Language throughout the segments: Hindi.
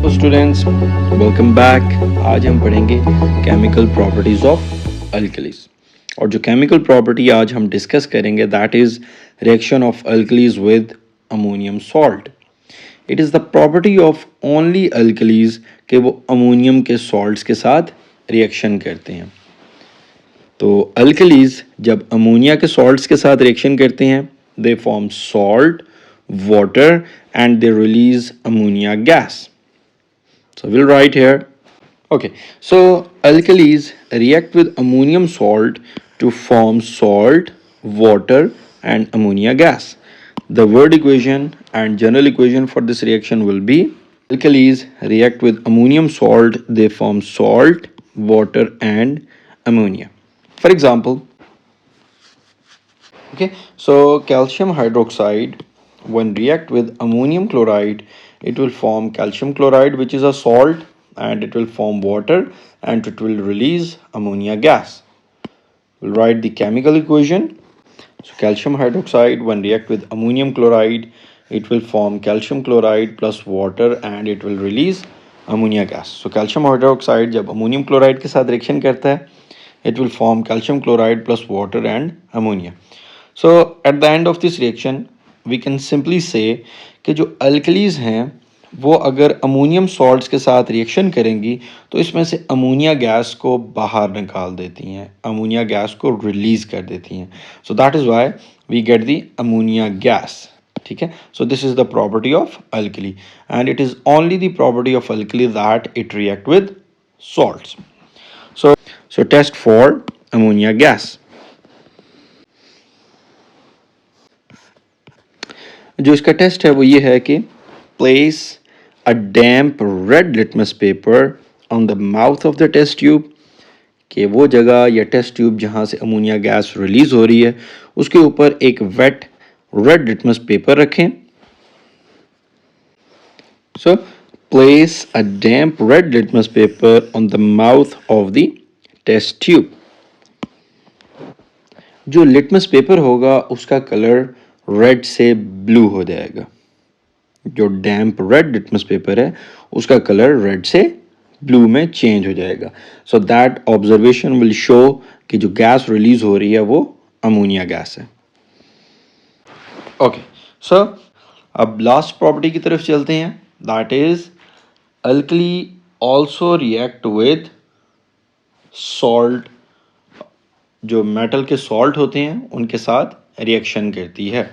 तो स्टूडेंट्स, वेलकम बैक। आज हम पढ़ेंगे केमिकल प्रॉपर्टीज ऑफ अल्कलीज। और जो केमिकल प्रॉपर्टी आज हम डिस्कस करेंगे that is reaction of alkalis with ammonium salt. It is the property of only alkalis कि वो अमोनियम के सॉल्ट्स के साथ रिएक्शन करते हैं। तो अल्कलीज जब अमोनिया के सॉल्ट्स के साथ रिएक्शन करते हैं they form salt, water and they release ammonia gas. So we'll write here. Okay, so alkalis react with ammonium salt to form salt, water, and ammonia gas. The word equation and general equation for this reaction will be alkalis react with ammonium salt, they form salt, water, and ammonia. For example, okay, so calcium hydroxide when react with ammonium chloride, it will form calcium chloride, which is a salt, and it will form water and it will release ammonia gas. We'll write the chemical equation. So calcium hydroxide when react with ammonium chloride, it will form calcium chloride plus water and it will release ammonia gas. So calcium hydroxide जब ammonium chloride के साथ reaction करता है, it will form calcium chloride plus water and ammonia. So at the end of this reaction we can simply say कि जो अल्कलीज हैं वो अगर अमोनियम सॉल्ट्स के साथ रिएक्शन करेंगी तो इसमें से अमोनिया गैस को बाहर निकाल देती हैं, अमोनिया गैस को रिलीज कर देती हैं. So that is why we get the ammonia gas. ठीक है. So this is the property of alkali and it is only the property of alkali that it react with salts. So test for ammonia gas. जो इसका टेस्ट है वो ये है कि place a damp red litmus paper on the mouth of the test tube, कि वो जगह या टेस्ट ट्यूब जहाँ से अमोनिया गैस रिलीज हो रही है उसके ऊपर एक वेट रेड लिटमस पेपर रखें. So place a damp red litmus paper on the mouth of the test tube. जो लिटमस पेपर होगा उसका कलर रेड से ब्लू हो जाएगा. जो डैम्प रेड लिटमस पेपर है उसका कलर रेड से ब्लू में चेंज हो जाएगा. So that observation will show कि जो गैस रिलीज हो रही है वो अमोनिया गैस है. ओके, सो अब लास्ट प्रॉपर्टी की तरफ चलते हैं. That is alkali also react with salt. जो मेटल के सॉल्ट होते हैं उनके साथ रिएक्शन करती है.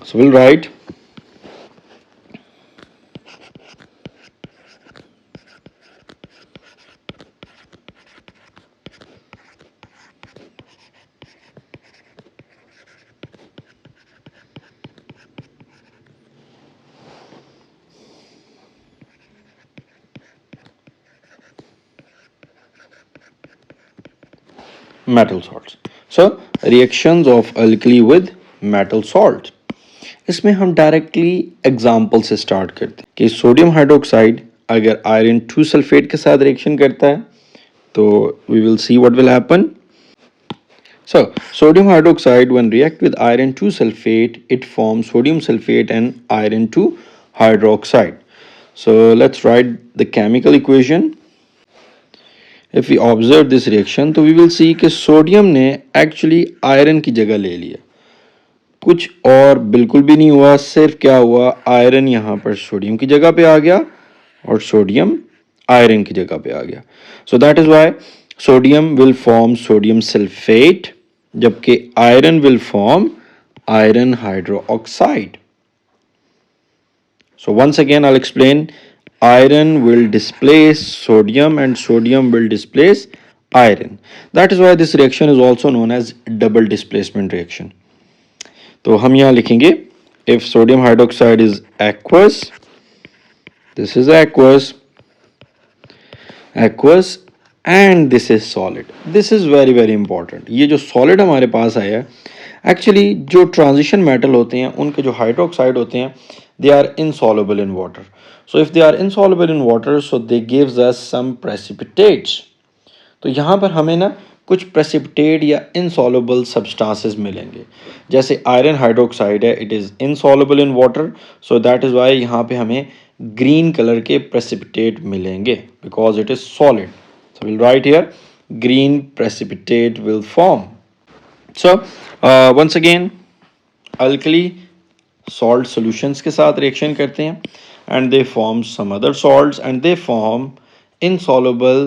So we'll write metal salts. So reactions of alkali with metal salt. इसमें हम डायरेक्टली एग्जाम्पल से स्टार्ट करते हैं कि सोडियम हाइड्रोक्साइड अगर आयरन 2 सल्फेट के साथ रिएक्शन करता है तो we will see what will happen. So sodium hydroxide when react with iron 2 sulfate, it forms sodium sulfate and iron 2 hydroxide. So let's write the chemical equation. If we observe this reaction तो we will see कि सोडियम ने एक्चुअली आयरन की जगह ले लिया. कुछ और बिल्कुल भी नहीं हुआ, सिर्फ क्या हुआ, आयरन यहाँ पर सोडियम की जगह पे आ गया और सोडियम आयरन की जगह पे आ गया. So that is why sodium will form sodium sulphate जबकि iron will form iron hydroxide. So once again I will explain. Iron will displace sodium and sodium will displace iron. That is why this reaction is also known as double displacement reaction. तो हम यहाँ लिखेंगे if sodium hydroxide is aqueous, this is aqueous and this is solid. This is very very important. ये जो solid हमारे पास आया है एक्चुअली जो ट्रांजिशन मेटल होते हैं उनके जो हाइड्रोक्साइड होते हैं they are insoluble in water. So if they are insoluble in water, so they gives us some precipitates. तो यहाँ पर हमें ना कुछ प्रेसिपिटेट या इनसॉल्युबल सब्सटेंसेस मिलेंगे। जैसे आयरन हाइड्रोक्साइड है, it is insoluble in water, so that is Y यहाँ पे हमें ग्रीन कलर के प्रेसिपिटेट मिलेंगे because it is solid. So will write here green precipitate will form. So once again, alkali salt solutions के साथ reaction करते हैं and they form some other salts and they form insoluble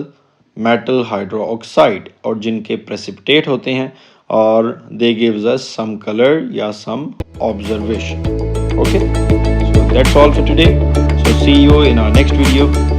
metal hydroxide और जिनके precipitate होते हैं और they gives us some color या some observation. Okay, so that's all for today. So see you in our next video.